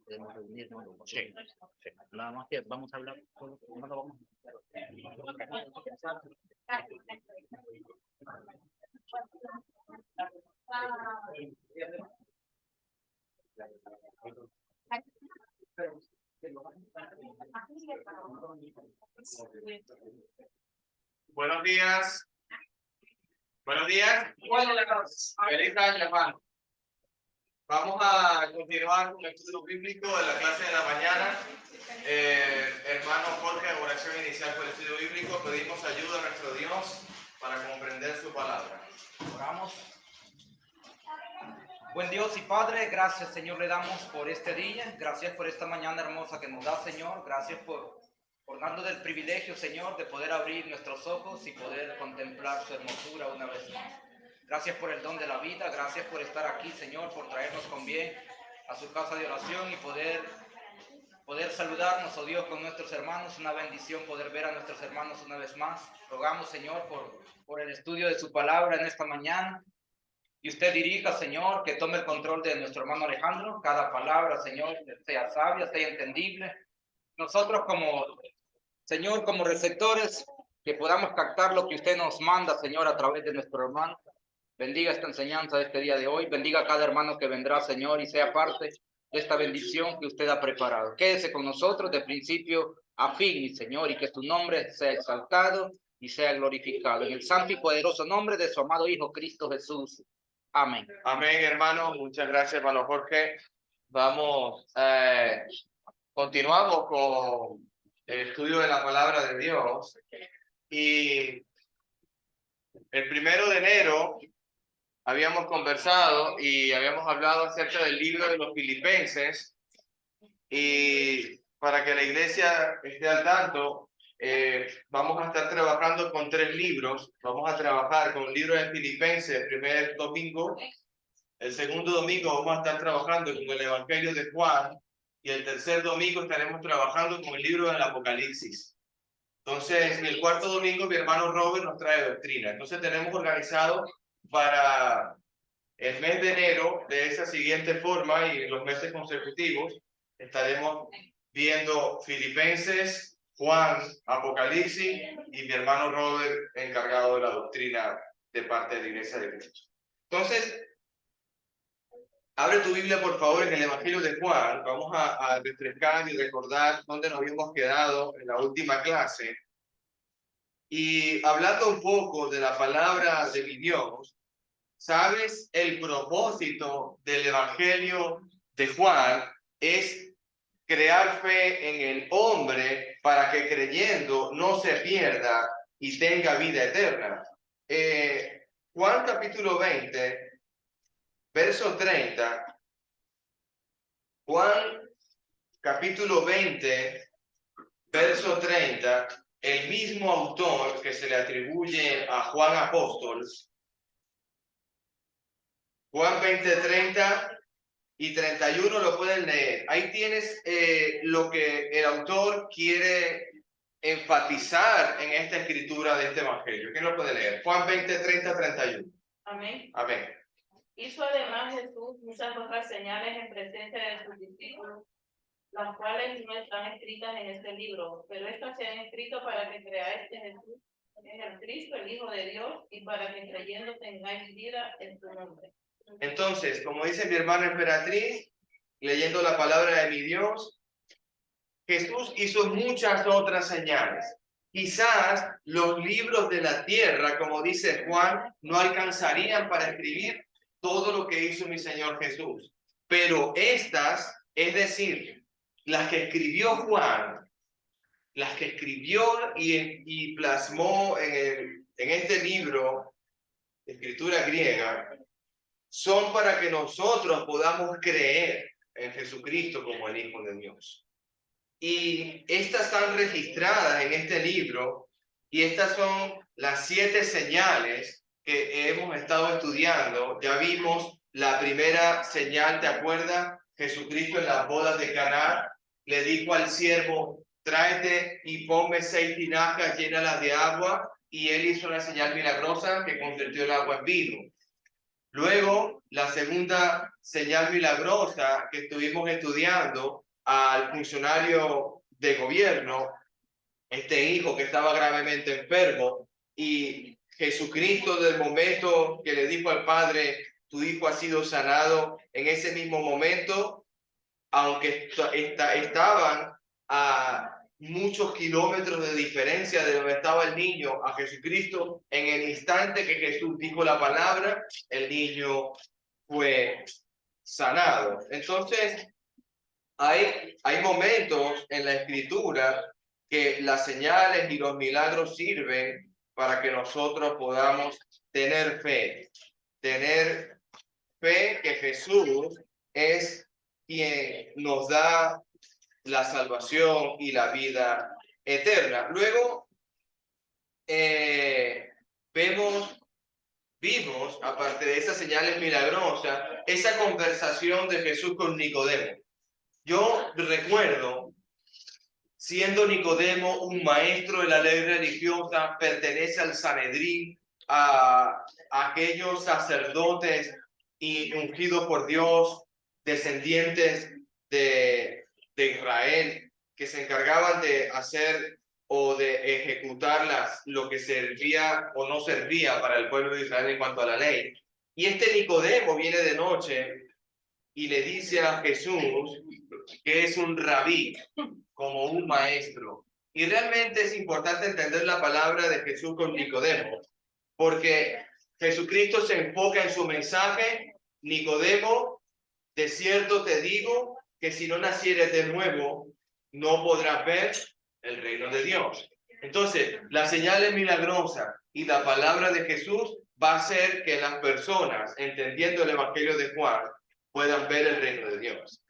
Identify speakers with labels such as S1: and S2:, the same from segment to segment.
S1: Podemos reunirnos. Sí, sí. Nada más que vamos a hablar. ¿Cómo lo vamos
S2: Buenos días. Buenos días. Feliz año, hermano. Vamos a continuar con el estudio bíblico de la clase de la mañana. Hermano Jorge, oración inicial por el estudio bíblico. Pedimos ayuda a nuestro Dios para comprender su palabra.
S3: Oramos. Buen Dios y Padre, gracias Señor le damos por este día, gracias por esta mañana hermosa que nos da Señor, gracias por darnos el privilegio Señor de poder abrir nuestros ojos y poder contemplar su hermosura una vez más. Gracias por el don de la vida, gracias por estar aquí Señor, por traernos con bien a su casa de oración y poder saludarnos, oh Dios, con nuestros hermanos, una bendición poder ver a nuestros hermanos una vez más. Rogamos Señor por el estudio de su palabra en esta mañana. Y usted dirija, Señor, que tome el control de nuestro hermano Alejandro. Cada palabra, Señor, sea sabia, sea entendible. Nosotros Señor, como receptores, que podamos captar lo que usted nos manda, Señor, a través de nuestro hermano. Bendiga esta enseñanza de este día de hoy. Bendiga a cada hermano que vendrá, Señor, y sea parte de esta bendición que usted ha preparado. Quédese con nosotros de principio a fin, mi Señor, y que su nombre sea exaltado y sea glorificado. En el santo y poderoso nombre de su amado Hijo Cristo Jesús. Amén.
S2: Amén, hermano. Muchas gracias, hermano Jorge. Continuamos con el estudio de la palabra de Dios. Y el 1 de enero habíamos conversado y habíamos hablado acerca del libro de los Filipenses. Y para que la iglesia esté al tanto, vamos a estar trabajando con 3 libros. Vamos a trabajar con el libro de Filipenses el primer domingo. El segundo domingo vamos a estar trabajando con el Evangelio de Juan. Y el tercer domingo estaremos trabajando con el libro del Apocalipsis. Entonces, el cuarto domingo mi hermano Robert nos trae doctrina. Entonces tenemos organizado para el mes de enero de esa siguiente forma y los meses consecutivos estaremos viendo Filipenses, Juan, Apocalipsis y mi hermano Robert encargado de la doctrina de parte de la Iglesia de Cristo. Entonces, abre tu Biblia por favor en el Evangelio de Juan. Vamos a refrescar y recordar dónde nos habíamos quedado en la última clase. Y hablando un poco de la palabra de mi Dios, ¿sabes? El propósito del Evangelio de Juan es crear fe en el hombre para que creyendo no se pierda y tenga vida eterna. Juan capítulo 20, verso 30. Juan capítulo 20, verso 30. El mismo autor que se le atribuye a Juan apóstol. Juan 20, 30 y 31 lo pueden leer. Ahí tienes lo que el autor quiere enfatizar en esta escritura de este evangelio. ¿Quién lo puede leer? Juan 20, 30, 31.
S4: Amén.
S2: Amén.
S4: Hizo además Jesús muchas otras señales en presencia de sus discípulos, las cuales no están escritas en este libro, pero estas se han escrito para que creáis que Jesús es el Cristo, el Hijo de Dios, y para que creyendo tengáis vida en su nombre.
S2: Entonces, como dice mi hermana Emperatriz, leyendo la palabra de mi Dios, Jesús hizo muchas otras señales. Quizás los libros de la tierra, como dice Juan, no alcanzarían para escribir todo lo que hizo mi Señor Jesús. Pero estas, es decir, las que escribió Juan, las que escribió y plasmó en este libro, escritura griega, son para que nosotros podamos creer en Jesucristo como el Hijo de Dios. Y estas están registradas en este libro, y estas son las 7 señales que hemos estado estudiando. Ya vimos la primera señal, ¿te acuerdas? Jesucristo en las bodas de Caná le dijo al siervo, tráete y ponme 6 tinajas, llénalas de agua, y él hizo una señal milagrosa que convirtió el agua en vino. Luego la segunda señal milagrosa que estuvimos estudiando al funcionario de gobierno, este hijo que estaba gravemente enfermo, y Jesucristo, del momento que le dijo al padre, tu hijo ha sido sanado, en ese mismo momento, aunque estaban a muchos kilómetros de diferencia de donde estaba el niño a Jesucristo, en el instante que Jesús dijo la palabra, el niño fue sanado. Entonces, hay momentos en la Escritura que las señales y los milagros sirven para que nosotros podamos tener fe que Jesús es quien nos da la salvación y la vida eterna. Luego, vimos, aparte de esas señales milagrosas, esa conversación de Jesús con Nicodemo. Yo recuerdo, siendo Nicodemo un maestro de la ley religiosa, pertenece al Sanedrín, a aquellos sacerdotes y ungidos por Dios, descendientes de Israel, que se encargaban de hacer o de ejecutar lo que servía o no servía para el pueblo de Israel en cuanto a la ley. Y este Nicodemo viene de noche y le dice a Jesús que es un rabí, como un maestro. Y realmente es importante entender la palabra de Jesús con Nicodemo, porque Jesucristo se enfoca en su mensaje. Nicodemo, de cierto te digo que si no nacieres de nuevo, no podrás ver el reino de Dios. Entonces, las señales milagrosas y la palabra de Jesús va a hacer que las personas, entendiendo el Evangelio de Juan, puedan ver el reino de Dios.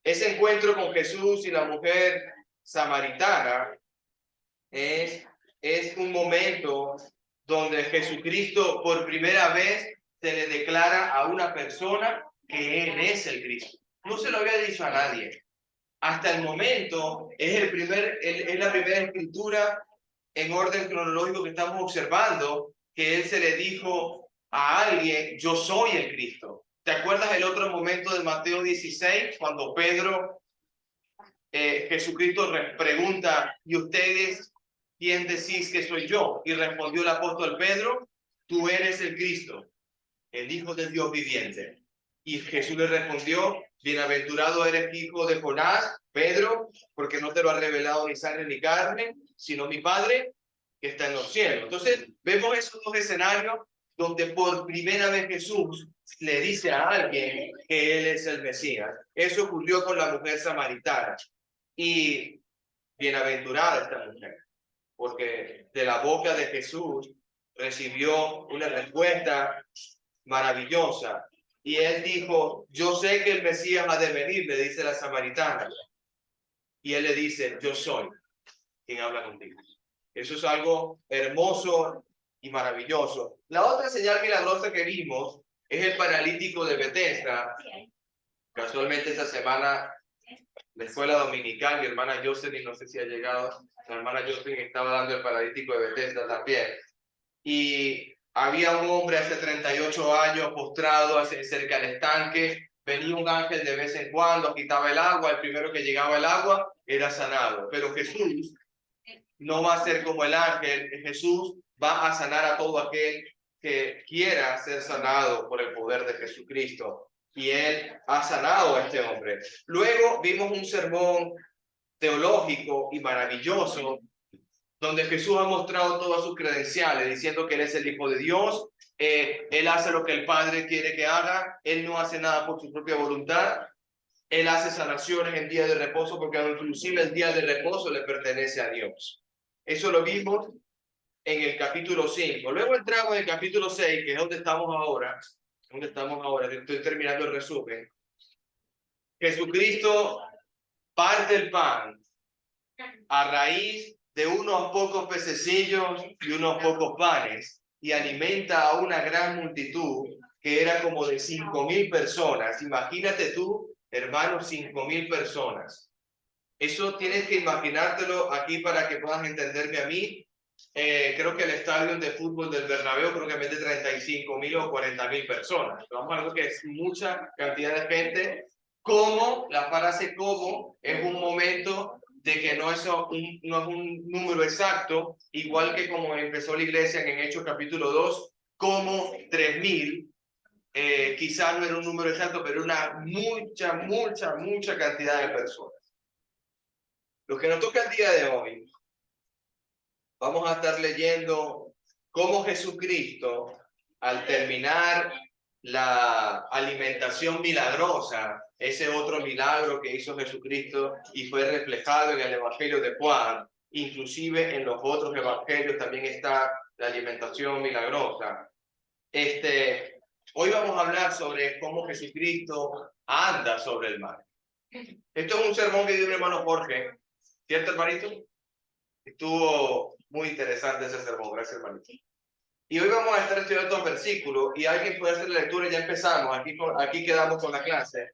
S2: Ese encuentro con Jesús y la mujer samaritana es un momento donde Jesucristo por primera vez se le declara a una persona que Él es el Cristo. No se lo había dicho a nadie. Hasta el momento es la primera escritura en orden cronológico que estamos observando que Él se le dijo a alguien, yo soy el Cristo. ¿Te acuerdas el otro momento de Mateo 16 cuando Pedro, Jesucristo pregunta, ¿y ustedes quién decís que soy yo? Y respondió el apóstol Pedro, tú eres el Cristo, el Hijo del Dios viviente. Y Jesús le respondió, bienaventurado eres hijo de Jonás, Pedro, porque no te lo ha revelado ni sangre ni carne, sino mi Padre que está en los cielos. Entonces, vemos esos dos escenarios donde por primera vez Jesús le dice a alguien que Él es el Mesías. Eso ocurrió con la mujer samaritana. Y bienaventurada esta mujer, porque de la boca de Jesús recibió una respuesta maravillosa. Y él dijo, yo sé que el Mesías ha de venir, le dice la samaritana. Y él le dice, yo soy quien habla contigo. Eso es algo hermoso y maravilloso. La otra señal milagrosa que vimos es el paralítico de Betesda. Casualmente esta semana, la escuela dominical, mi hermana Jocelyn, no sé si ha llegado, la hermana Jocelyn estaba dando el paralítico de Betesda también. Y había un hombre hace 38 años postrado cerca del estanque. Venía un ángel de vez en cuando, quitaba el agua. El primero que llegaba el agua era sanado. Pero Jesús no va a ser como el ángel. Jesús va a sanar a todo aquel que quiera ser sanado por el poder de Jesucristo. Y Él ha sanado a este hombre. Luego vimos un sermón teológico y maravilloso donde Jesús ha mostrado todas sus credenciales, diciendo que Él es el Hijo de Dios, Él hace lo que el Padre quiere que haga, Él no hace nada por su propia voluntad, Él hace sanaciones en día de reposo, porque inclusive el día de reposo le pertenece a Dios. Eso lo vimos en el capítulo 5. Luego entramos en el capítulo 6, que es donde estamos ahora, estoy terminando el resumen. Jesucristo parte el pan a raíz de unos pocos pececillos y unos pocos panes, y alimenta a una gran multitud que era como de 5,000 personas. Imagínate tú, hermano, 5,000 personas. Eso tienes que imaginártelo aquí para que puedas entenderme a mí. creo que el estadio de fútbol del Bernabéu creo que mete 35.000 o 40.000 personas. Vamos a ver que es mucha cantidad de gente. Como la frase como es un momento de que no es un número exacto, igual que como empezó la iglesia en Hechos capítulo 2, como 3.000. Quizás no era un número exacto, pero una mucha cantidad de personas. Lo que nos toca el día de hoy, vamos a estar leyendo cómo Jesucristo, al terminar la alimentación milagrosa, ese otro milagro que hizo Jesucristo y fue reflejado en el Evangelio de Juan, inclusive en los otros evangelios también está la alimentación milagrosa. Hoy vamos a hablar sobre cómo Jesucristo anda sobre el mar. Esto es un sermón que dio mi hermano Jorge, ¿cierto, hermanito? Estuvo muy interesante ese sermón, gracias, hermanito. Y hoy vamos a estar estudiando estos versículos y alguien puede hacer la lectura y ya empezamos. Aquí quedamos con la clase.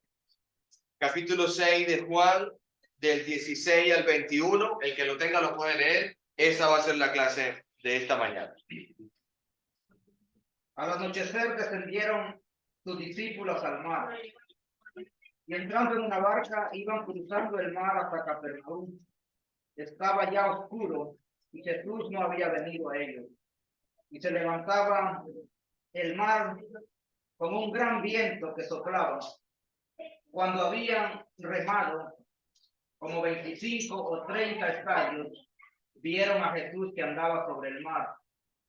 S2: Capítulo 6 de Juan, del 16 al 21. El que lo tenga lo puede leer. Esa va a ser la clase de esta mañana.
S3: Al anochecer descendieron sus discípulos al mar, y entrando en una barca iban cruzando el mar hasta Capernaum. Estaba ya oscuro y Jesús no había venido a ellos. Y se levantaba el mar con un gran viento que soplaba. Cuando habían remado como 25 o 30 estadios, vieron a Jesús que andaba sobre el mar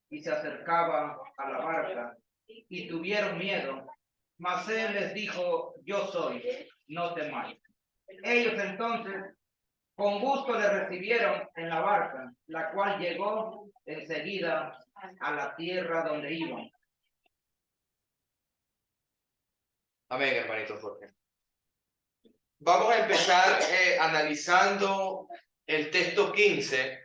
S3: y se acercaba a la barca, y tuvieron miedo. Mas él les dijo: yo soy, no temáis. Ellos entonces con gusto le recibieron en la barca, la cual llegó enseguida a la tierra donde iban.
S2: Amén, hermanito Jorge. Vamos a empezar analizando el texto 15,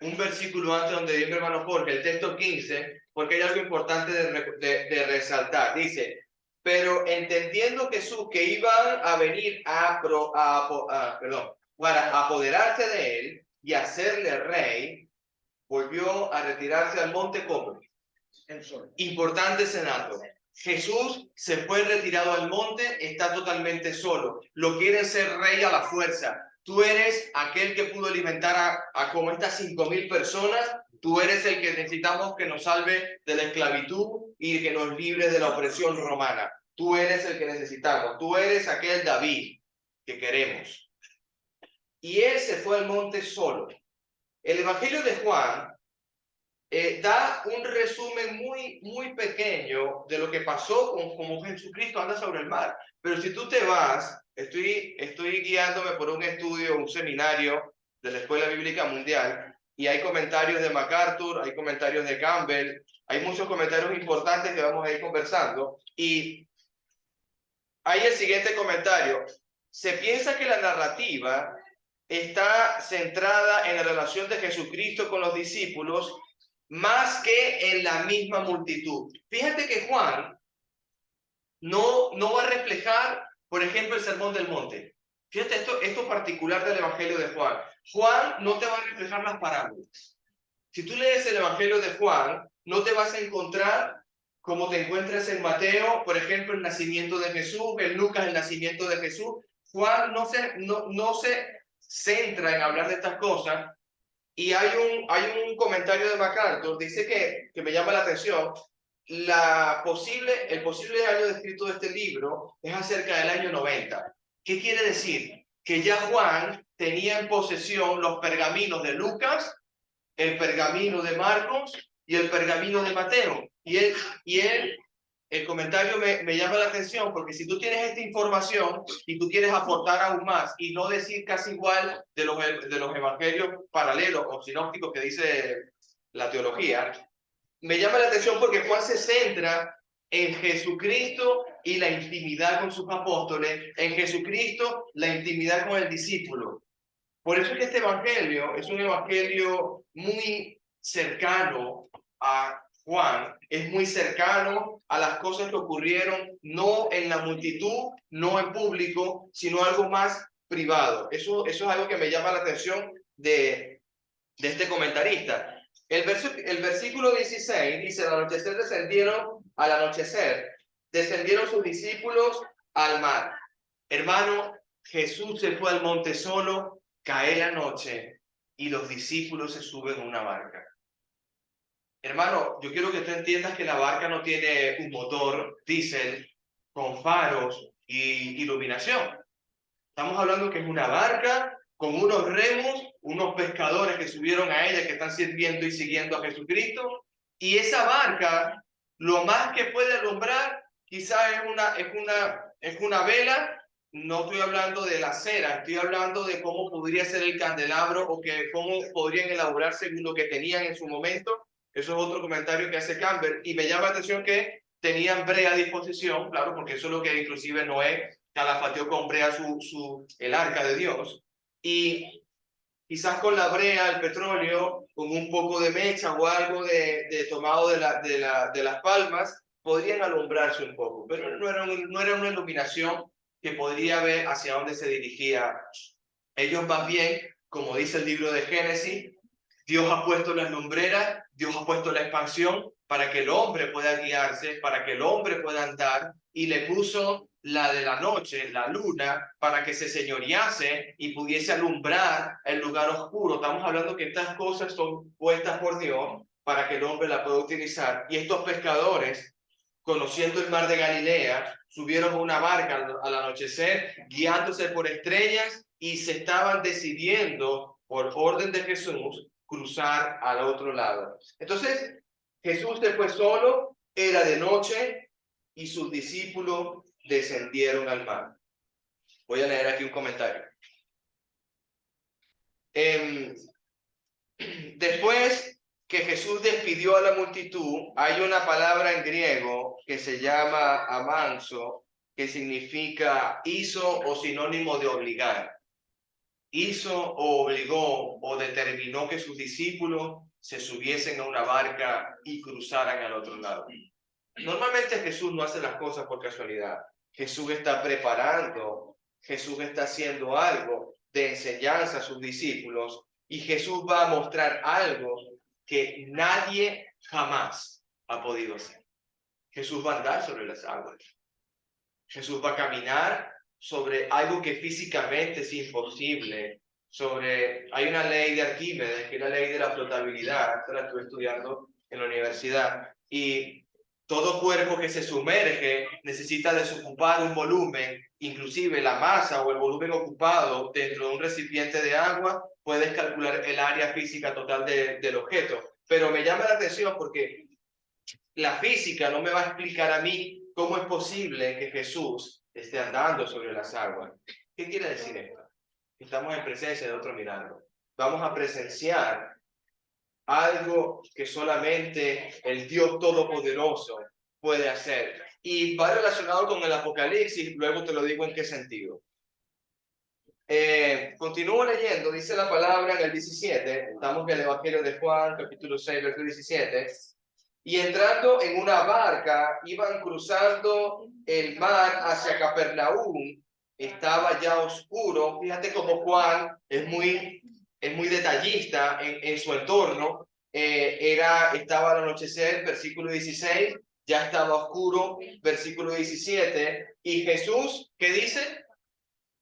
S2: un versículo antes donde dice mi hermano Jorge, el texto 15, porque hay algo importante de resaltar. Dice: pero entendiendo Jesús que iban a venir para apoderarse de él y hacerle rey, volvió a retirarse al monte como importante senato. Jesús se fue retirado al monte, está totalmente solo. Lo quieren ser rey a la fuerza. Tú eres aquel que pudo alimentar a como estas 5.000 personas. Tú eres el que necesitamos que nos salve de la esclavitud y que nos libre de la opresión romana. Tú eres el que necesitamos. Tú eres aquel David que queremos. Y él se fue al monte solo. El Evangelio de Juan da un resumen muy pequeño de lo que pasó con cómo Jesucristo anda sobre el mar. Pero si tú te vas, estoy guiándome por un estudio, un seminario de la Escuela Bíblica Mundial, y hay comentarios de MacArthur, hay comentarios de Campbell, hay muchos comentarios importantes que vamos a ir conversando, y hay el siguiente comentario. Se piensa que la narrativa está centrada en la relación de Jesucristo con los discípulos más que en la misma multitud. Fíjate que Juan no va a reflejar, por ejemplo, el Sermón del Monte. Fíjate esto particular del Evangelio de Juan. Juan no te va a reflejar las parábolas. Si tú lees el Evangelio de Juan, no te vas a encontrar como te encuentras en Mateo, por ejemplo, el nacimiento de Jesús, en Lucas, el nacimiento de Jesús. Juan no se centra en hablar de estas cosas. Y hay un comentario de MacArthur, dice que me llama la atención. El posible año de escrito de este libro es acerca del año 90. ¿Qué quiere decir? Que ya Juan tenía en posesión los pergaminos de Lucas, el pergamino de Marcos y el pergamino de Mateo. El comentario me llama la atención, porque si tú tienes esta información y tú quieres aportar aún más y no decir casi igual de los evangelios paralelos o sinópticos que dice la teología, me llama la atención porque Juan se centra en Jesucristo y la intimidad con sus apóstoles, en Jesucristo, la intimidad con el discípulo. Por eso es que este evangelio es un evangelio muy cercano a Juan, es muy cercano a las cosas que ocurrieron, no en la multitud, no en público, sino algo más privado. Eso es algo que me llama la atención de este comentarista. El versículo 16 dice, al anochecer, descendieron sus discípulos al mar. Hermano, Jesús se fue al monte solo, cae la noche y los discípulos se suben a una barca. Hermano, yo quiero que tú entiendas que la barca no tiene un motor diésel con faros y iluminación. Estamos hablando que es una barca con unos remos, unos pescadores que subieron a ella, que están sirviendo y siguiendo a Jesucristo. Y esa barca, lo más que puede alumbrar, quizás es una vela. No estoy hablando de la cera, estoy hablando de cómo podría ser el candelabro o cómo podrían elaborar según lo que tenían en su momento. Eso es otro comentario que hace Campbell. Y me llama la atención que tenían brea a disposición, claro, porque eso es lo que inclusive Noé calafateó con brea el arca de Dios. Y quizás con la brea, el petróleo, con un poco de mecha o algo de tomado de las palmas, podrían alumbrarse un poco, pero no era una iluminación que podría ver hacia dónde se dirigía. Ellos más bien, como dice el libro de Génesis, Dios ha puesto las lumbreras, Dios ha puesto la expansión para que el hombre pueda guiarse, para que el hombre pueda andar, y le puso la de la noche, la luna, para que se señorease y pudiese alumbrar el lugar oscuro. Estamos hablando que estas cosas son puestas por Dios para que el hombre la pueda utilizar. Y estos pescadores, conociendo el mar de Galilea, subieron a una barca al anochecer, guiándose por estrellas, y se estaban decidiendo, por orden de Jesús, cruzar al otro lado. Entonces, Jesús se fue solo, era de noche, y sus discípulos descendieron al mar. Voy a leer aquí un comentario. Después que Jesús despidió a la multitud, hay una palabra en griego que se llama amanso, que significa hizo o sinónimo de obligar. Hizo o obligó o determinó que sus discípulos se subiesen a una barca y cruzaran al otro lado. Normalmente Jesús no hace las cosas por casualidad. Jesús está preparando, Jesús está haciendo algo de enseñanza a sus discípulos, y Jesús va a mostrar algo que nadie jamás ha podido hacer. Jesús va a andar sobre las aguas. Jesús va a caminar sobre algo que físicamente es imposible. Hay una ley de Arquímedes, que es la ley de la flotabilidad. Esta la estuve estudiando en la universidad. Y todo cuerpo que se sumerge necesita desocupar un volumen, inclusive la masa o el volumen ocupado dentro de un recipiente de agua. Puedes calcular el área física total del objeto. Pero me llama la atención porque la física no me va a explicar a mí cómo es posible que Jesús esté andando sobre las aguas. ¿Qué quiere decir esto? Estamos en presencia de otro milagro. Vamos a presenciar algo que solamente el Dios Todopoderoso puede hacer. Y va relacionado con el Apocalipsis, luego te lo digo en qué sentido. Continúo leyendo, dice la palabra en el 17, estamos en el Evangelio de Juan, capítulo 6, versículo 17. Y entrando en una barca, iban cruzando el mar hacia Capernaum. Estaba ya oscuro. Fíjate cómo Juan es muy detallista en su entorno. Estaba al anochecer, versículo 16, ya estaba oscuro, versículo 17. Y Jesús, ¿qué dice?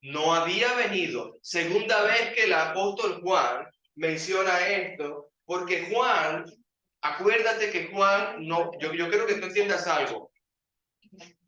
S2: No había venido. Segunda vez que el apóstol Juan menciona esto, porque Juan, acuérdate que Juan no, yo quiero que tú entiendas algo.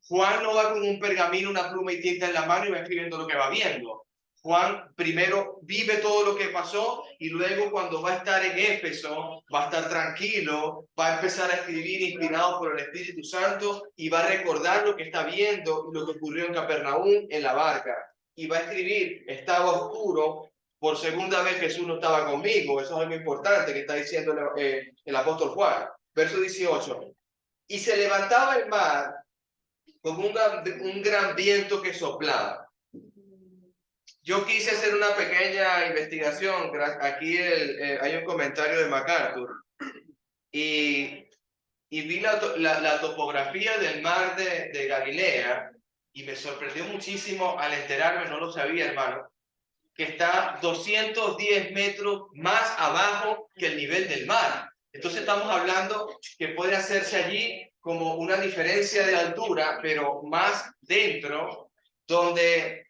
S2: Juan no va con un pergamino, una pluma y tinta en la mano y va escribiendo lo que va viendo. Juan primero vive todo lo que pasó, y luego, cuando va a estar en Éfeso, va a estar tranquilo, va a empezar a escribir inspirado por el Espíritu Santo, y va a recordar lo que está viendo y lo que ocurrió en Capernaum en la barca. Y va a escribir: estaba oscuro, por segunda vez Jesús no estaba conmigo. Eso es algo importante que está diciendo el apóstol Juan. Verso 18. Y se levantaba el mar con un gran viento que soplaba. Yo quise hacer una pequeña investigación. Aquí hay un comentario de MacArthur. Y vi la topografía del mar de Galilea, y me sorprendió muchísimo al enterarme, no lo sabía, hermano, que está 210 metros más abajo que el nivel del mar. Entonces estamos hablando que puede hacerse allí como una diferencia de altura, pero más dentro, donde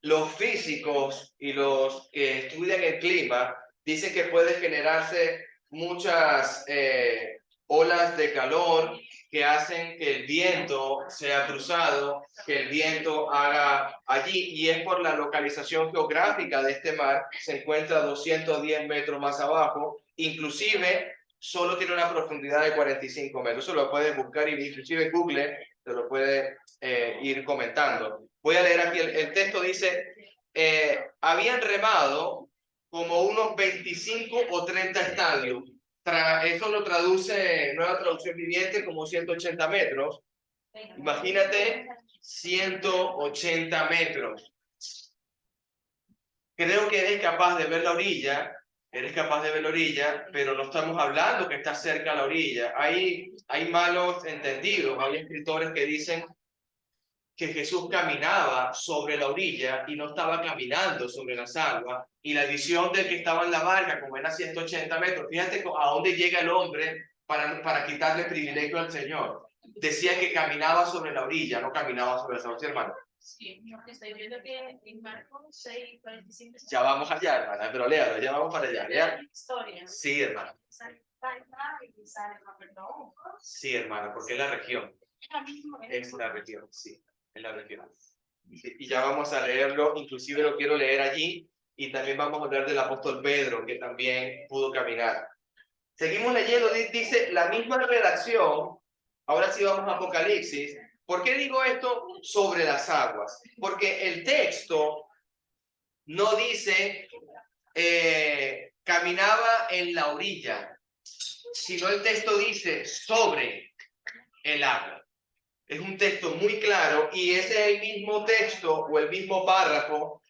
S2: los físicos y los que estudian el clima dicen que puede generarse muchas olas de calor que hacen que el viento sea cruzado, que el viento haga allí, y es por la localización geográfica de este mar, se encuentra a 210 metros más abajo, inclusive solo tiene una profundidad de 45 metros. Eso lo puedes buscar y inclusive Google te lo puede ir comentando. Voy a leer aquí, el texto dice, habían remado como unos 25 o 30 estadios. Eso lo traduce Nueva Traducción Viviente como 180 metros. Imagínate 180 metros. Creo que eres capaz de ver la orilla, pero no estamos hablando que está cerca a la orilla. Hay malos entendidos, hay escritores que dicen que Jesús caminaba sobre la orilla y no estaba caminando sobre las aguas, y la visión del que estaba en la barca, como era 180 metros, fíjate a dónde llega el hombre para quitarle privilegio al Señor. Decía que caminaba sobre la orilla, no caminaba sobre las aguas, hermano.
S4: Sí, estoy viendo que en Marcos 6, 45.
S2: Ya vamos allá, hermana, pero léalo, ya vamos para allá. ¿Ya?
S4: Historia.
S2: Sí, hermana. Sí, hermana, porque es la región. Es la región, sí, es la región. Y ya vamos a leerlo, inclusive lo quiero leer allí, y también vamos a hablar del apóstol Pedro, que también pudo caminar. Seguimos leyendo, dice la misma redacción. Ahora sí vamos a Apocalipsis. ¿Por qué digo esto sobre las aguas? Porque el texto no dice caminaba en la orilla, sino el texto dice sobre el agua. Es un texto muy claro, y ese es el mismo texto o el mismo párrafo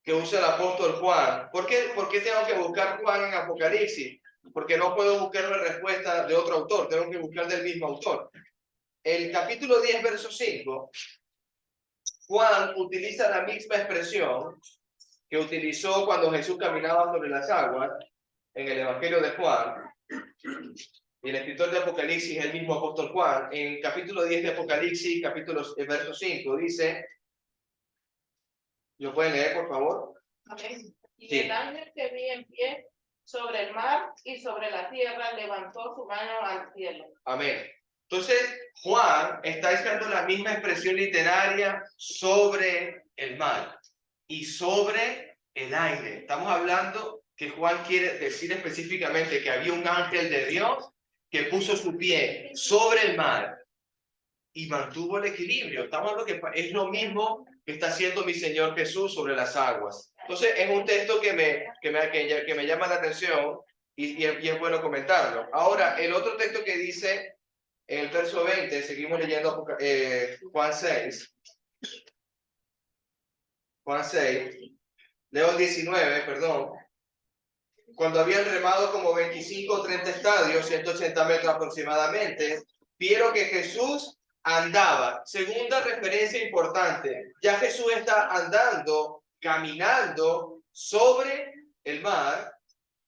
S2: que usa el apóstol Juan. ¿Por qué tengo que buscar Juan en Apocalipsis? Porque no puedo buscar una respuesta de otro autor, tengo que buscar del mismo autor. El capítulo 10, verso 5, Juan utiliza la misma expresión que utilizó cuando Jesús caminaba sobre las aguas en el Evangelio de Juan. Y el escritor de Apocalipsis, el mismo apóstol Juan, en capítulo 10 de Apocalipsis, verso 5, dice, ¿lo pueden leer, por favor?
S4: Amén. Y
S2: Sí.
S4: el ángel que vi en pie sobre el mar y sobre la tierra levantó su mano al cielo.
S2: Amén. Entonces, Juan está usando la misma expresión literaria sobre el mar y sobre el aire. Estamos hablando que Juan quiere decir específicamente que había un ángel de Dios que puso su pie sobre el mar y mantuvo el equilibrio. Estamos hablando que es lo mismo que está haciendo mi Señor Jesús sobre las aguas. Entonces, es un texto que me llama la atención y es bueno comentarlo. Ahora, el otro texto que dice en el verso 20, seguimos leyendo Juan 6. Juan 6, leo el 19, perdón. Cuando habían remado como 25 o 30 estadios, 180 metros aproximadamente, vieron que Jesús andaba. Segunda referencia importante. Ya Jesús está andando, caminando sobre el mar,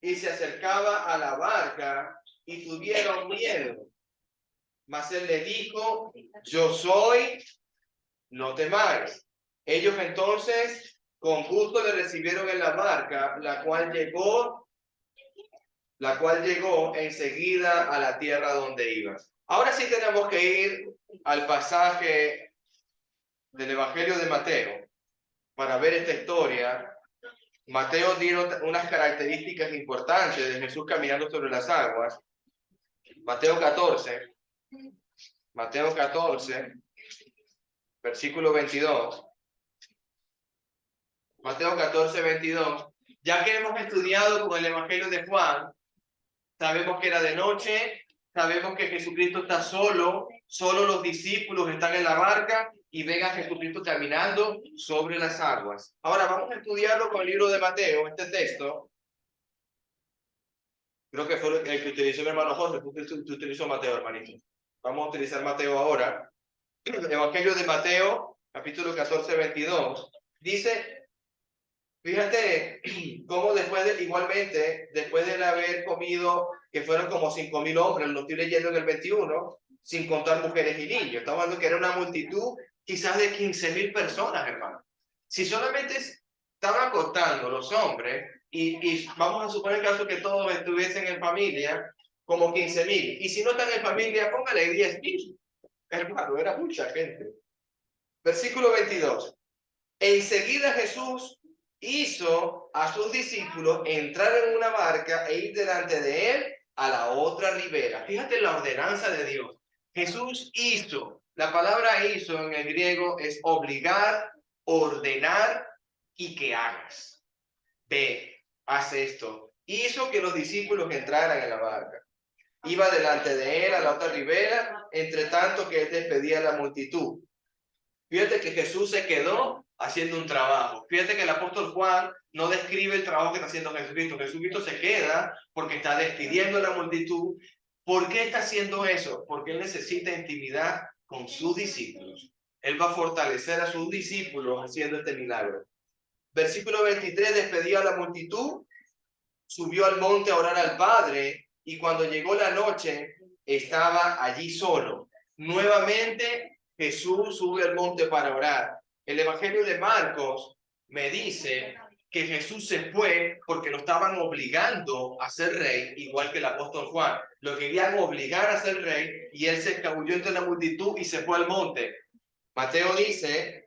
S2: y se acercaba a la barca y tuvieron miedo. Mas él le dijo, yo soy, no temáis. Ellos entonces con gusto le recibieron en la barca, la cual llegó enseguida a la tierra donde iban. Ahora sí tenemos que ir al pasaje del Evangelio de Mateo para ver esta historia. Mateo tiene unas características importantes de Jesús caminando sobre las aguas. Mateo 14, versículo 22. Mateo 14, 22. Ya que hemos estudiado con el Evangelio de Juan, sabemos que era de noche, sabemos que Jesucristo está solo los discípulos están en la barca y ven a Jesucristo caminando sobre las aguas. Ahora vamos a estudiarlo con el libro de Mateo, este texto. Creo que fue el que utilizó mi hermano José, tú utilizó Mateo, hermanito. Vamos a utilizar Mateo ahora. El Evangelio de Mateo, capítulo 14, 22, dice, Fíjate cómo igualmente, después de haber comido, que fueron como 5.000 hombres, lo estoy leyendo en el 21, sin contar mujeres y niños. Estamos hablando que era una multitud quizás de 15.000 personas, hermano. Si solamente estaban contando los hombres, y vamos a suponer el caso que todos estuviesen en familia, como 15.000. Y si no están en familia, póngale 10.000. Hermano, era mucha gente. Versículo 22. Enseguida Jesús hizo a sus discípulos entrar en una barca e ir delante de él a la otra ribera. Fíjate la ordenanza de Dios. Jesús hizo. La palabra hizo en el griego es obligar, ordenar y que hagas. Ve, haz esto. Hizo que los discípulos entraran en la barca. Iba delante de él a la otra ribera, entre tanto que él despedía a la multitud. Fíjate que Jesús se quedó haciendo un trabajo. Fíjate que el apóstol Juan no describe el trabajo que está haciendo Jesucristo. Jesucristo se queda porque está despidiendo a la multitud. ¿Por qué está haciendo eso? Porque él necesita intimidad con sus discípulos. Él va a fortalecer a sus discípulos haciendo este milagro. Versículo 23, despedió a la multitud, subió al monte a orar al Padre, y cuando llegó la noche, estaba allí solo. Nuevamente, Jesús sube al monte para orar. El Evangelio de Marcos me dice que Jesús se fue porque lo estaban obligando a ser rey, igual que el apóstol Juan. Lo querían obligar a ser rey y él se escabulló entre la multitud y se fue al monte. Mateo dice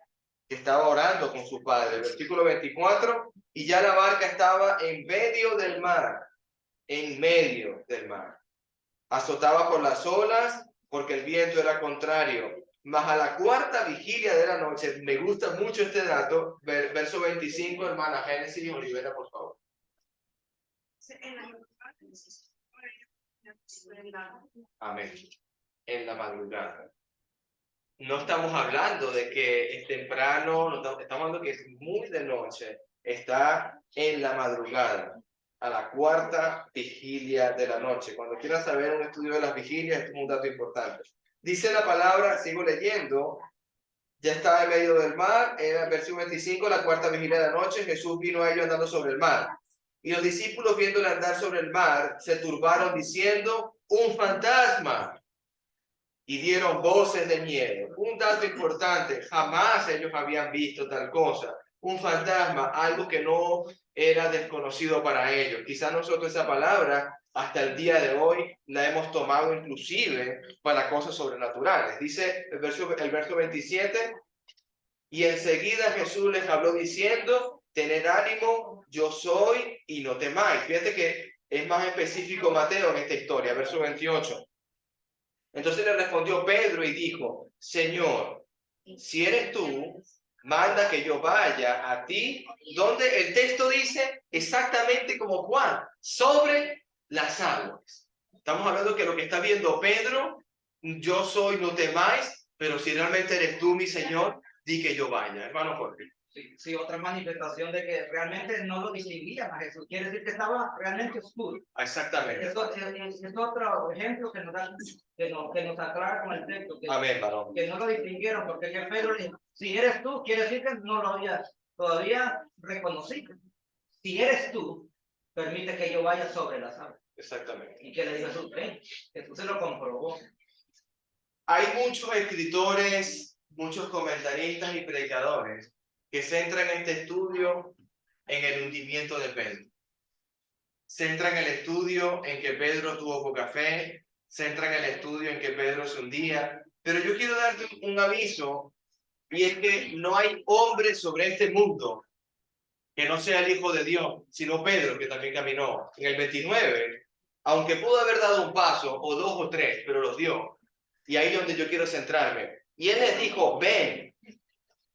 S2: que estaba orando con su padre. Versículo 24, y ya la barca estaba en medio del mar, azotaba por las olas porque el viento era contrario. Mas a la cuarta vigilia de la noche, me gusta mucho este dato, verso 25, hermana Génesis Olivera, por favor. Amén. En la madrugada. No estamos hablando de que es temprano, no estamos hablando que es muy de noche, está en la madrugada, a la cuarta vigilia de la noche. Cuando quieras saber un estudio de las vigilias, esto es un dato importante. Dice la palabra, sigo leyendo, ya estaba en medio del mar, era el versículo 25, la cuarta vigilia de la noche, Jesús vino a ellos andando sobre el mar. Y los discípulos, viéndole andar sobre el mar, se turbaron diciendo, ¡un fantasma! Y dieron voces de miedo. Un dato importante, jamás ellos habían visto tal cosa. Un fantasma, algo que no era desconocido para ellos. Quizás nosotros esa palabra, hasta el día de hoy, la hemos tomado inclusive para cosas sobrenaturales. Dice el verso 27, y enseguida Jesús les habló diciendo, tened ánimo, yo soy y no temáis. Fíjate que es más específico Mateo en esta historia, verso 28. Entonces le respondió Pedro y dijo, Señor, si eres tú, manda que yo vaya a ti, donde el texto dice exactamente como Juan, sobre las aguas. Estamos hablando que lo que está viendo Pedro, yo soy, no temáis, pero si realmente eres tú, mi Señor, di que yo vaya. Hermano Jorge.
S3: Sí, otra manifestación de que realmente no lo distinguían a Jesús. Quiere decir que estaba realmente oscuro.
S2: Exactamente.
S3: Es otro ejemplo que nos da, que nos aclara con el texto. Que,
S2: amén, varón.
S3: Que no lo distinguieron, porque que Pedro le dijo, si eres tú, quiere decir que no lo había todavía reconocido. Si eres tú, permite que yo vaya sobre las aguas.
S2: Exactamente.
S3: Y que le dijo Jesús, Jesús se lo comprobó.
S2: Hay muchos escritores, muchos comentaristas y predicadores que centran este estudio en el hundimiento de Pedro. Centran el estudio en que Pedro tuvo poca fe, centran el estudio en que Pedro se hundía, pero yo quiero darte un aviso, y es que no hay hombre sobre este mundo que no sea el Hijo de Dios, sino Pedro, que también caminó. En el 29, aunque pudo haber dado un paso, o dos o tres, pero los dio. Y ahí es donde yo quiero centrarme. Y él les dijo, ven.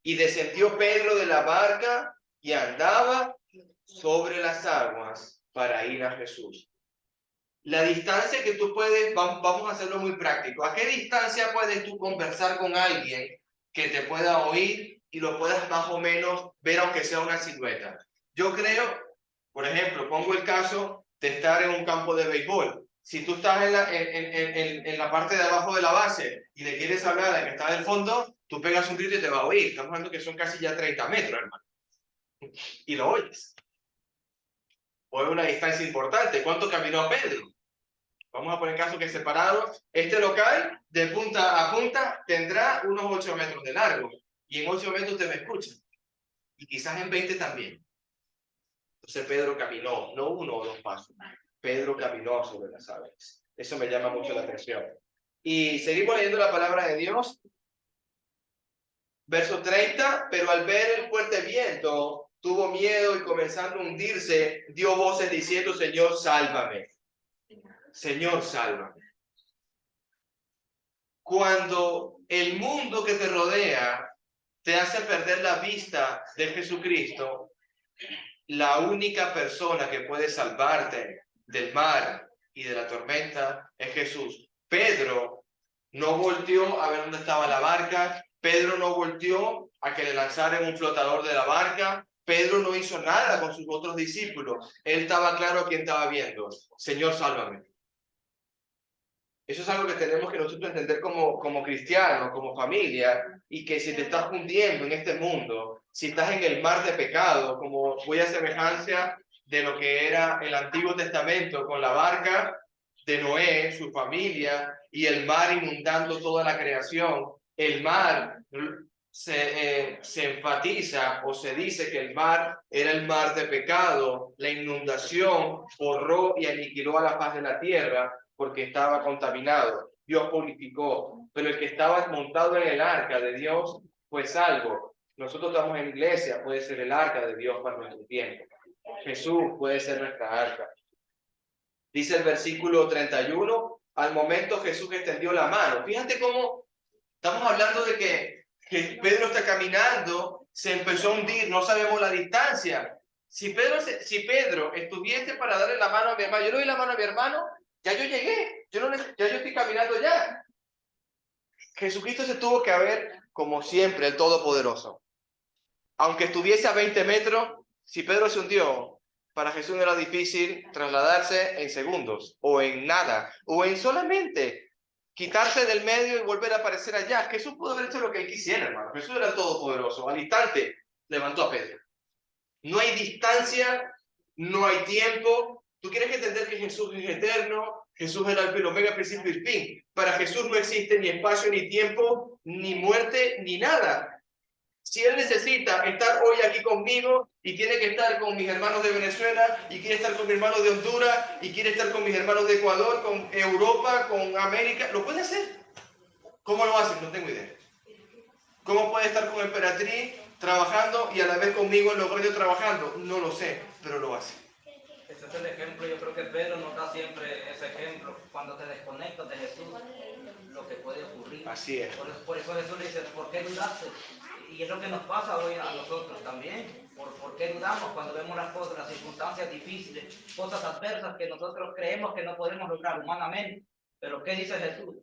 S2: Y descendió Pedro de la barca y andaba sobre las aguas para ir a Jesús. La distancia que tú puedes, vamos a hacerlo muy práctico. ¿A qué distancia puedes tú conversar con alguien que te pueda oír y lo puedas más o menos ver aunque sea una silueta? Yo creo, por ejemplo, pongo el caso de estar en un campo de béisbol. Si tú estás en la parte de abajo de la base y le quieres hablar al que está del fondo, tú pegas un grito y te va a oír. Estamos hablando que son casi ya 30 metros, hermano. y lo oyes. O es una distancia importante. ¿Cuánto caminó Pedro? Vamos a poner caso que separado. Este local, de punta a punta, tendrá unos 8 metros de largo. Y en 8 metros usted me escucha. Y quizás en 20 también. Entonces Pedro caminó, no 1 o 2 pasos. Pedro caminó sobre las aguas. Eso me llama mucho la atención. Y seguimos leyendo la palabra de Dios. Verso 30, pero al ver el fuerte viento, tuvo miedo y comenzando a hundirse, dio voces diciendo, Señor, sálvame. Señor, sálvame. Cuando el mundo que te rodea te hace perder la vista de Jesucristo, la única persona que puede salvarte del mar y de la tormenta es Jesús. Pedro no volteó a ver dónde estaba la barca. Pedro no volteó a que le lanzaran un flotador de la barca. Pedro no hizo nada con sus otros discípulos. Él estaba claro a quién estaba viendo. Señor, sálvame. Eso es algo que tenemos que nosotros entender como cristianos, como familia, y que si te estás hundiendo en este mundo, si estás en el mar de pecado, como voy a semejanza de lo que era el Antiguo Testamento con la barca de Noé, su familia, y el mar inundando toda la creación, el mar se enfatiza o se dice que el mar era el mar de pecado, la inundación borró y aniquiló a la faz de la tierra, porque estaba contaminado. Dios purificó, pero el que estaba montado en el arca de Dios fue salvo. Nosotros estamos en iglesia, puede ser el arca de Dios para nuestro tiempo. Jesús puede ser nuestra arca. Dice el versículo 31, al momento Jesús extendió la mano. Fíjate cómo estamos hablando de que Pedro está caminando, se empezó a hundir, no sabemos la distancia. Si Pedro estuviese para darle la mano a mi hermano, yo le doy la mano a mi hermano, ya yo llegué, ya yo estoy caminando ya. Jesucristo se tuvo que haber, como siempre, el Todopoderoso. Aunque estuviese a 20 metros, si Pedro se hundió, para Jesús no era difícil trasladarse en segundos, o en nada, o en solamente quitarse del medio y volver a aparecer allá. Jesús pudo haber hecho lo que él quisiera, hermano. Jesús era el Todopoderoso. Al instante levantó a Pedro. No hay distancia, no hay tiempo. Tú quieres entender que Jesús es eterno, Jesús es el alfa y el omega, principio y fin. Para Jesús no existe ni espacio, ni tiempo, ni muerte, ni nada. Si Él necesita estar hoy aquí conmigo y tiene que estar con mis hermanos de Venezuela y quiere estar con mis hermanos de Honduras y quiere estar con mis hermanos de Ecuador, con Europa, con América, lo puede hacer. ¿Cómo lo hace? No tengo idea. ¿Cómo puede estar con Emperatriz trabajando y a la vez conmigo en Logroño trabajando? No lo sé, pero lo hace.
S3: Ese es el ejemplo, yo creo que Pedro nos da siempre ese ejemplo. Cuando te desconectas de Jesús, lo que puede ocurrir.
S2: Así es.
S3: Por eso Jesús le dice, ¿por qué dudaste? Y es lo que nos pasa hoy a nosotros también. ¿Por qué dudamos cuando vemos las cosas, las circunstancias difíciles, cosas adversas que nosotros creemos que no podemos lograr humanamente? Pero ¿qué dice Jesús?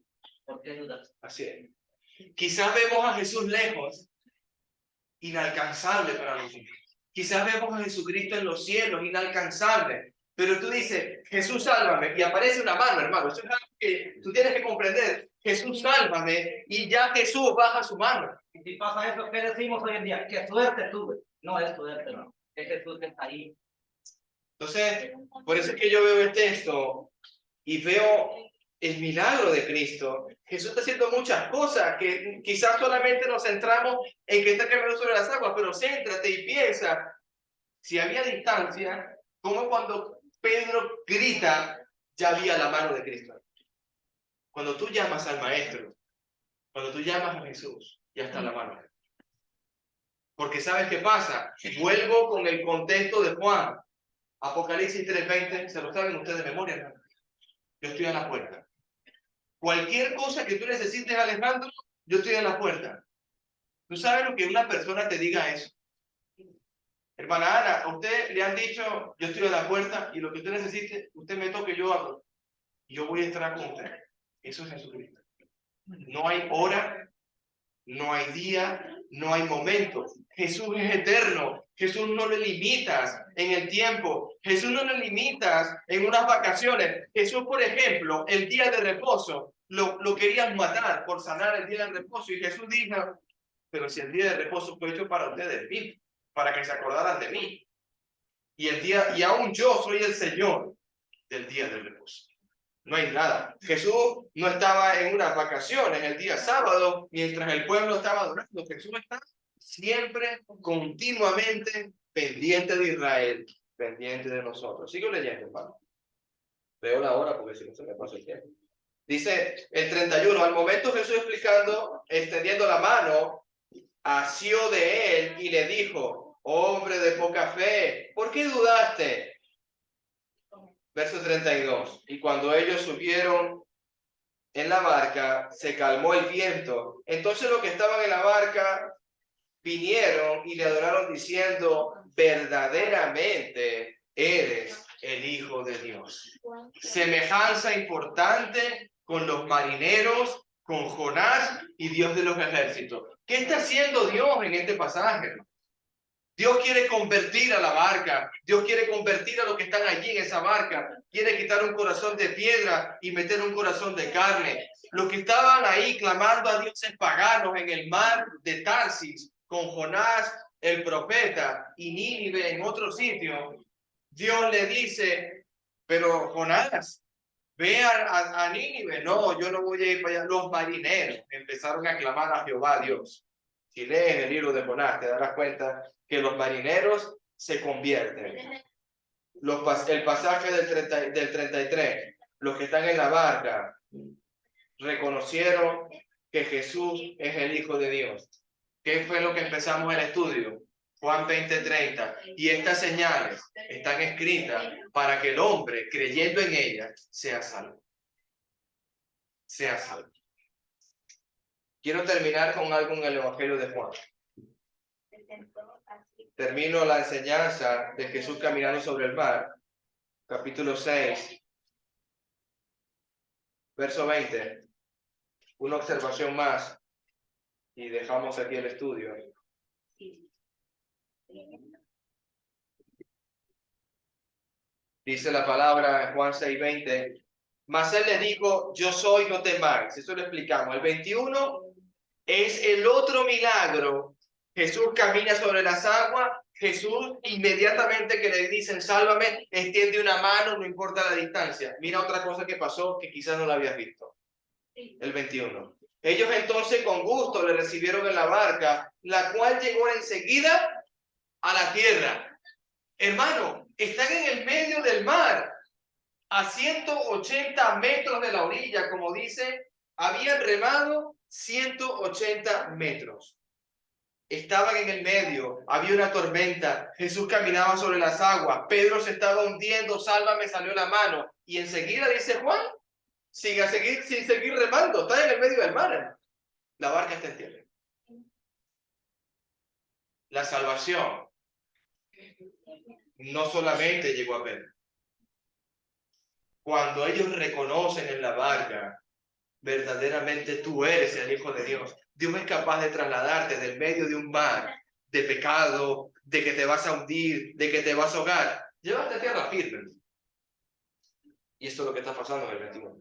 S3: ¿Por qué dudas?
S2: Así es. Quizás vemos a Jesús lejos, inalcanzable para nosotros. Quizás vemos a Jesucristo en los cielos, inalcanzable. Pero tú dices, Jesús, sálvame, y aparece una mano, hermano. Eso es algo que tú tienes que comprender. Jesús, sálvame, y ya Jesús baja su mano.
S3: Y si pasa eso, ¿qué decimos hoy en día? ¡Qué suerte tuve! No es suerte, no. Es Jesús que está ahí.
S2: Entonces, por eso es que yo veo el texto y veo el milagro de Cristo. Jesús está haciendo muchas cosas que quizás solamente nos centramos en que está caminando sobre las aguas, pero céntrate y piensa, si había distancia, como cuando Pedro grita, ya había la mano de Cristo. Cuando tú llamas al Maestro, cuando tú llamas a Jesús, ya está la mano. Porque ¿sabes qué pasa? Vuelvo con el contexto de Juan. Apocalipsis 3:20, se lo saben ustedes de memoria, ¿no? Yo estoy a la puerta. Cualquier cosa que tú necesites, Alejandro, yo estoy en la puerta. ¿Tú sabes lo que una persona te diga eso? Hermana Ana, a usted le han dicho, yo estoy a la puerta y lo que usted necesite, usted me toque, yo abro. Yo voy a estar con usted. Eso es Jesucristo. No hay hora, no hay día, no hay momento. Jesús es eterno. Jesús no le limitas en el tiempo. Jesús no le limitas en unas vacaciones. Jesús, por ejemplo, el día de reposo, lo querían matar por sanar el día de reposo. Y Jesús dijo, pero si el día de reposo fue hecho para ustedes, bien. para que se acordaran de mí. Y aún yo soy el Señor del día del reposo. No hay nada. Jesús no estaba en unas vacaciones el día sábado mientras el pueblo estaba adorando. Jesús está siempre, continuamente pendiente de Israel, pendiente de nosotros. Sigo leyendo, hermano. Veo la hora porque si no se me pasa el tiempo. Dice el 31, al momento Jesús explicando, extendiendo la mano, asió de él y le dijo, hombre de poca fe, ¿por qué dudaste? Verso 32, y cuando ellos subieron en la barca, se calmó el viento. Entonces los que estaban en la barca vinieron y le adoraron diciendo, verdaderamente eres el Hijo de Dios. Semejanza importante con los marineros, con Jonás y Dios de los ejércitos. ¿Qué está haciendo Dios en este pasaje? Dios quiere convertir a la barca. Dios quiere convertir a los que están allí en esa barca. Quiere quitar un corazón de piedra y meter un corazón de carne. Los que estaban ahí clamando a dioses paganos en el mar de Tarsis, con Jonás el profeta y Nínive en otro sitio, Dios le dice, pero Jonás, ve a Nínive. No, yo no voy a ir para allá. Los marineros empezaron a clamar a Jehová Dios. Si lees el libro de Jonás, te darás cuenta que los marineros se convierten. El pasaje del 33, los que están en la barca reconocieron que Jesús es el Hijo de Dios. ¿Qué fue lo que empezamos el estudio? Juan 20:30. Y estas señales están escritas para que el hombre, creyendo en ellas, sea salvo. Sea salvo. Quiero terminar con algo en el Evangelio de Juan. Termino la enseñanza de Jesús caminando sobre el mar, capítulo 6, verso 20. Una observación más y dejamos aquí el estudio. Dice la palabra en Juan 6:20. Mas él le dijo, yo soy, no temáis. Eso lo explicamos. El 21 es el otro milagro. Jesús camina sobre las aguas. Jesús inmediatamente que le dicen, sálvame, extiende una mano, no importa la distancia. Mira otra cosa que pasó que quizás no la habías visto. El 21. Ellos entonces con gusto le recibieron en la barca, la cual llegó enseguida a la tierra. Hermano, están en el medio del mar, a 180 metros de la orilla, como dice, habían remado 180 metros. Estaban en el medio, había una tormenta, Jesús caminaba sobre las aguas, Pedro se estaba hundiendo, sálvame, salió la mano, y enseguida dice Juan, sin seguir remando, está en el medio del mar, la barca está en tierra. La salvación no solamente llegó a Pedro. Cuando ellos reconocen en la barca, verdaderamente tú eres el Hijo de Dios. Dios es capaz de trasladarte del medio de un mar de pecado, de que te vas a hundir, de que te vas a ahogar. Llévate a tierra firme. Y esto es lo que está pasando en el 21.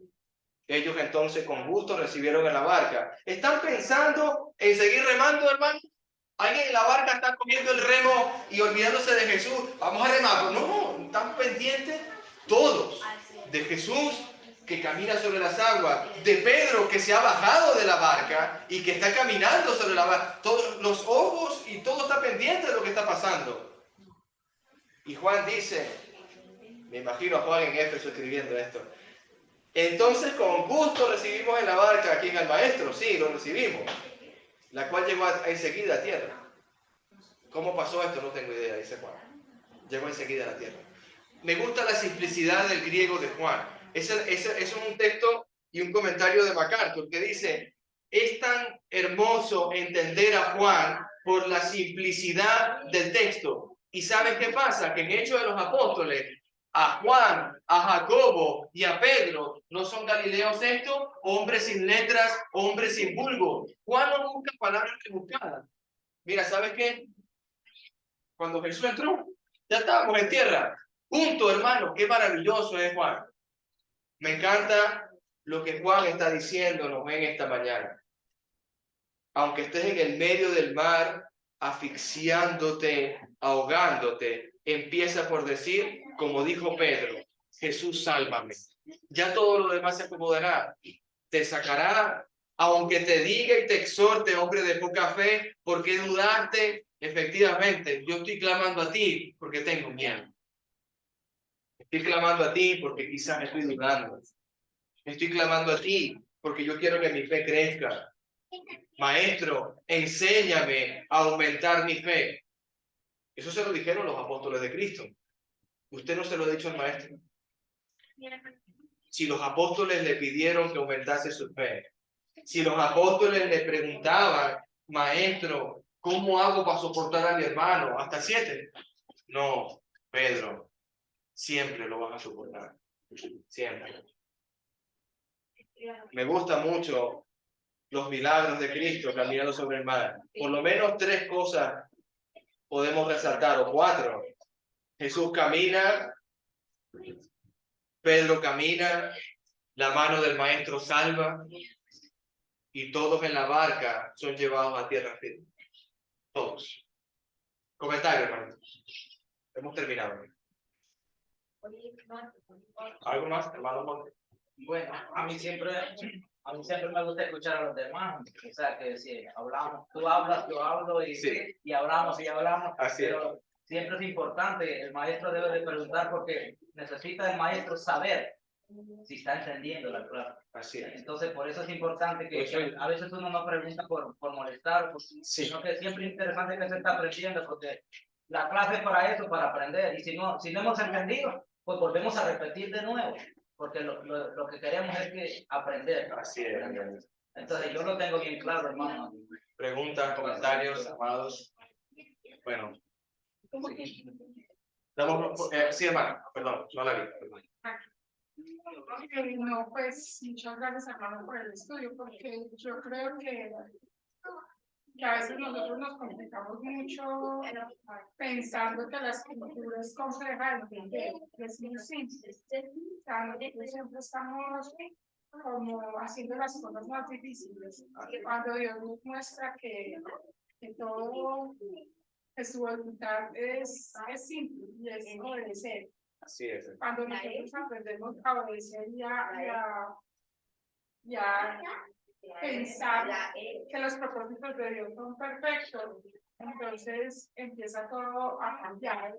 S2: Ellos entonces con gusto recibieron en la barca. ¿Están pensando en seguir remando, hermano? ¿Alguien en la barca está cogiendo el remo y olvidándose de Jesús? Vamos a remar. No, están pendientes todos de Jesús que camina sobre las aguas, de Pedro que se ha bajado de la barca y que está caminando sobre la barca. Todos los ojos y todo está pendiente de lo que está pasando. Y Juan dice, me imagino a Juan en Éfeso escribiendo esto, entonces con gusto recibimos en la barca aquí en el maestro, sí, lo recibimos, la cual llegó enseguida a tierra. ¿Cómo pasó esto? No tengo idea, dice Juan. Llegó enseguida a la tierra. Me gusta la simplicidad del griego de Juan. Ese es un texto y un comentario de MacArthur que dice, es tan hermoso entender a Juan por la simplicidad del texto. ¿Y sabes qué pasa? Que en Hechos de los Apóstoles, a Juan, a Jacobo y a Pedro, ¿no son galileos estos? Hombres sin letras, hombres sin vulgo. Juan no busca palabras rebuscadas. Mira, ¿sabes qué? Cuando Jesús entró, ya estábamos en tierra. Punto, hermano. Qué maravilloso es Juan. Me encanta lo que Juan está diciéndonos en esta mañana. Aunque estés en el medio del mar, asfixiándote, ahogándote, empieza por decir, como dijo Pedro, Jesús, sálvame. Ya todo lo demás se acomodará. Te sacará, aunque te diga y te exhorte, hombre de poca fe, ¿por qué dudaste? Efectivamente, yo estoy clamando a ti porque tengo miedo. Estoy clamando a ti porque quizás estoy dudando. Estoy clamando a ti porque yo quiero que mi fe crezca. Maestro, enséñame a aumentar mi fe. Eso se lo dijeron los apóstoles de Cristo. ¿Usted no se lo ha dicho al maestro? Si los apóstoles le pidieron que aumentase su fe, si los apóstoles le preguntaban, maestro, ¿cómo hago para soportar a mi hermano? ¿Hasta 7? No, Pedro, siempre lo vas a soportar. Siempre. Me gusta mucho los milagros de Cristo caminando sobre el mar. Por lo menos 3 cosas podemos resaltar, o 4. Jesús camina, Pedro camina, la mano del maestro salva y todos en la barca son llevados a tierra firme. Todos. Comentario, hermano. Hemos terminado. ¿Algo más, hermano Monte?
S3: Bueno, a mí siempre me gusta escuchar a los demás. O sea, que si hablamos, tú hablas, yo hablo y,
S2: Sí.
S3: y hablamos.
S2: Así es.
S3: Pero siempre es importante, el maestro debe de preguntar porque necesita el maestro saber si está entendiendo la clase.
S2: Así es.
S3: Entonces, por eso es importante que,
S2: Eso es.
S3: a veces uno no pregunta por molestar, sino que siempre es interesante que se está aprendiendo, porque la clase es para eso, para aprender. Y si no hemos entendido, pues volvemos a repetir de nuevo, porque lo que queremos es que aprender.
S2: Así es.
S3: Entonces, yo lo tengo bien claro, hermano.
S2: Preguntas, comentarios, amados. Bueno. Sí, hermano, perdón, no la vi. Perdón.
S5: No, pues muchas gracias, hermano, por el estudio, porque yo creo que a veces nosotros nos complicamos mucho pensando que la escritura es compleja de entender, que es muy simple. O sea, nosotros siempre estamos como haciendo las cosas más difíciles. Cuando Dios nos muestra que todo, que su voluntad es simple y es obedecer.
S2: Así es.
S5: Cuando nosotros aprendemos a obedecer y a pensar que los propósitos de Dios son perfectos, entonces empieza todo a cambiar.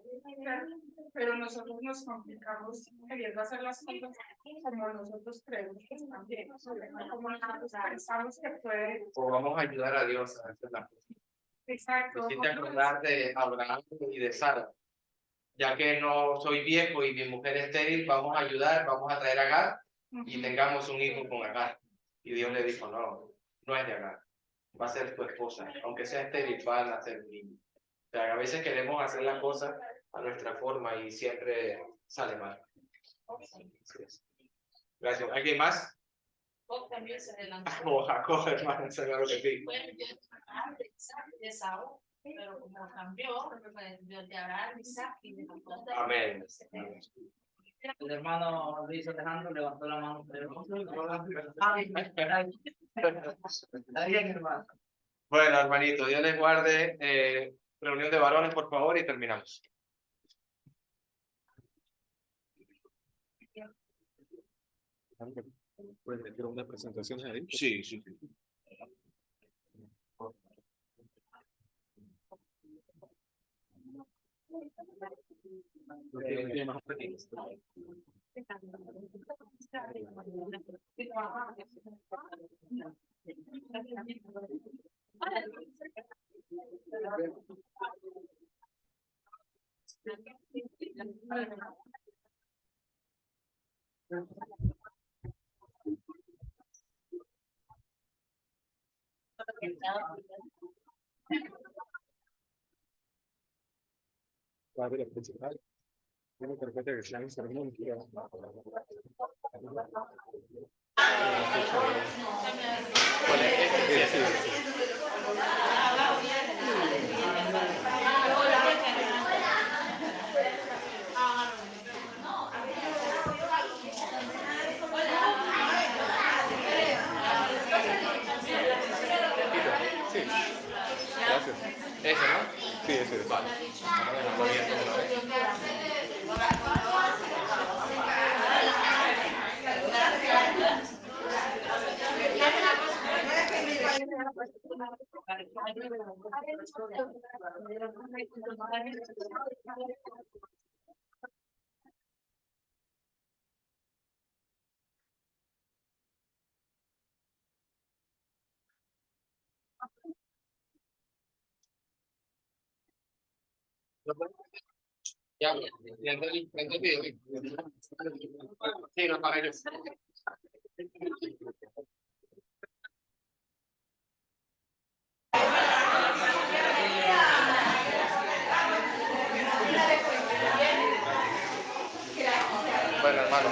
S5: Pero nosotros nos complicamos queriendo hacer las cosas como nosotros creemos que están bien, como nosotros pensamos que puede.
S2: O vamos a ayudar a Dios a hacer las cosas.
S5: Exacto.
S2: Quisiera acordar de Abraham y de Sara. Ya que no soy viejo y mi mujer es estéril, vamos a ayudar, vamos a traer a Agar y tengamos un hijo con Agar. Y Dios le dijo, no es de Agar, va a ser tu esposa. Aunque sea estéril, va a nacer un niño. O sea, a veces queremos hacer las cosas a nuestra forma y siempre sale mal. Gracias. ¿Alguien más?
S4: Jacob también se adelantó.
S2: Como Jacob, hermano, claro que sí.
S4: Bueno, yo de Saúl, pero como cambió, de Abraham, Isaac y de Jacob.
S2: Amén.
S3: El hermano Luis Alejandro levantó la mano. Está bien, hermano.
S2: Bueno, hermanito, Dios les guarde. Reunión de varones, por favor, y terminamos.
S6: ¿Puedes meter una presentación ahí?
S2: Sí, sí.
S6: Padre principal. Tiene tarjeta de Islam, sermón. Sí, gracias.
S2: Ese, ¿no?
S6: Sí, ese.
S2: Vale. Vamos a dejarlo abierto una vez. Ya, ya entendí. Sí, no para ellos. Bueno, hermano.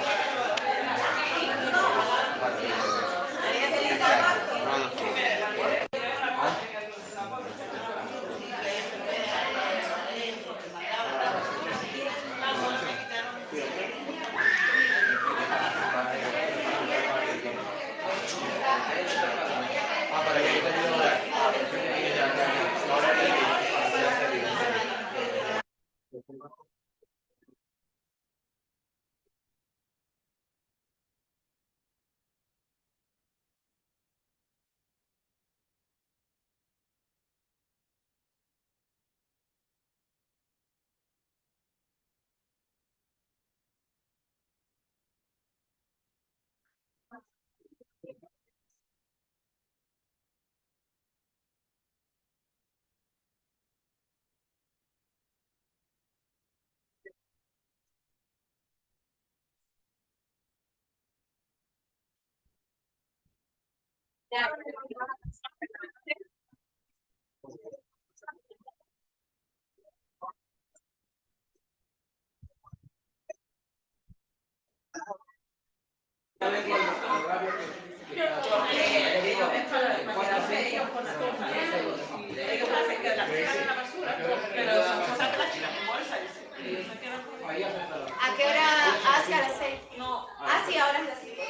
S7: ¿A qué hora? Ah, sí, a las 6. No. Ah, sí, ahora es las 5.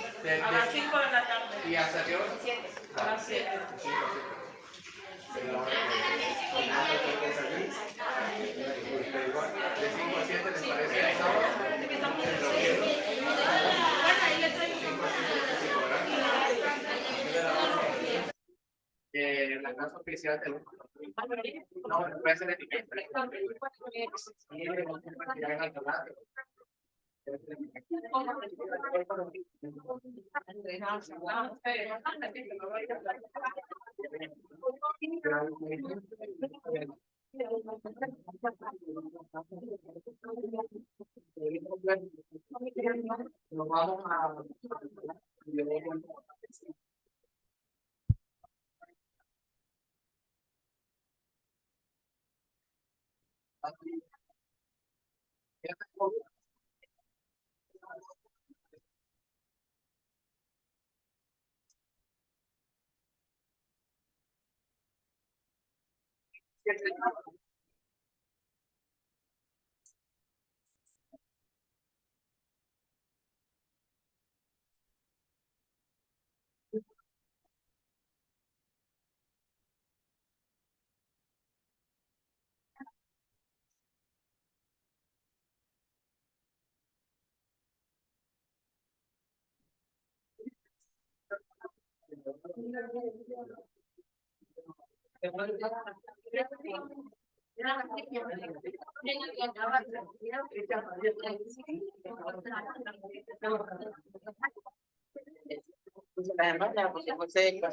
S5: A las 5 de la tarde.
S2: ¿Y hasta qué hora?
S7: 7.
S5: A las 7.
S2: De 5 a 7 les parece el sábado. La casa oficial de los no, puede ser etiqueta. Nos vamos a además la pusimos seca,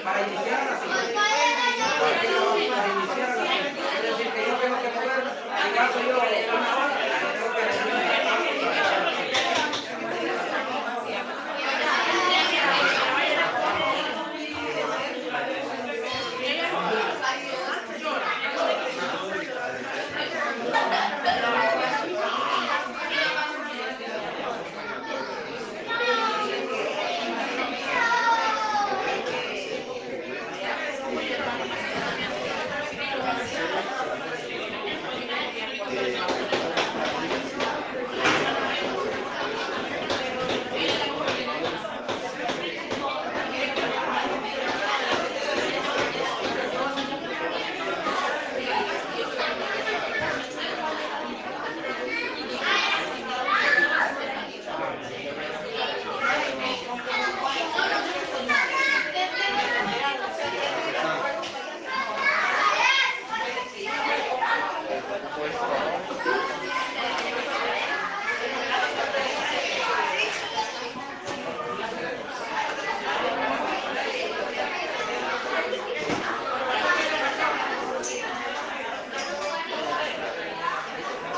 S3: Para iniciar la cita. Para iniciar la cita. Es decir, que yo tengo que mover, en caso yo, una hora,